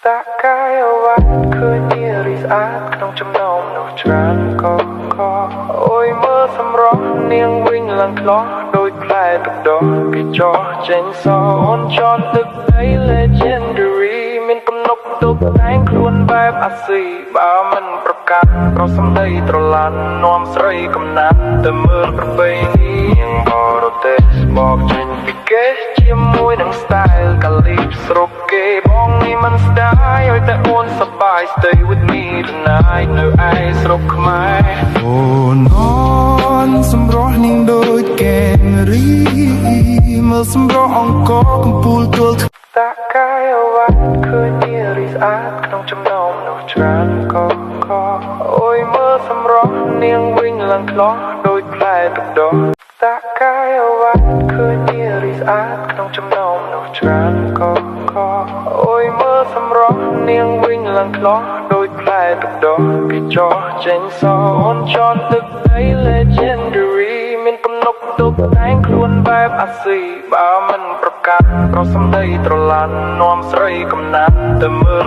តាកាយអ្វាត់ឃើញនារីស្អាតក្នុងចំណោមនោះច្រើនក៏អូយមើលសម្រស់នាងវិញឡើងខ្លោះដូចផ្លែទឹកដោះពីចោះចេញសអូនចន់ទឹកដី legendary មានកំណប់ទុកតែងខ្លួនបែបអាស៊ីបើមិនប្រកាសក៏សម្ដីត្រឡាន់នាំស្រីកំណាត់ទៅមើលប្រពៃណីយ៉ាងបរទេសបបចេញពីគេជាមួយនឹង style កាលីបស្រុកគេបងនេះមិនស្ដាយឲ្យតែអូនសប្បាយ stay with me tonight នៅឯស្រុកខ្មែរអូនអូនសម្រស់នាងដូចកែមរីមើលសម្រស់អង្គរកំពូលទួលតាកាយអ្វាត់ឃើញនារីស្អាតក្នុងចំណោមនោះច្រើនក៏អូយមើលសម្រស់នាងវិញឡើងខ្លោះដូចផ្លែទឹកដោះតាកាយអ្វាត់ឃើញនារីស្អាតក្នុងចំណោមនោះច្រើនក៏អូយមើលសម្រស់នាងវិញឡើងខ្លោះដូចផ្លែទឹកដោះពីចោះចេញសអូនចន់ទឹកដី legendary មានកំណប់ទុកតែងខ្លួនបែបអាស៊ីបើមិនប្រកាសក៏សម្ដីត្រឡាន់នាំស្រីកំណាត់ទៅមើល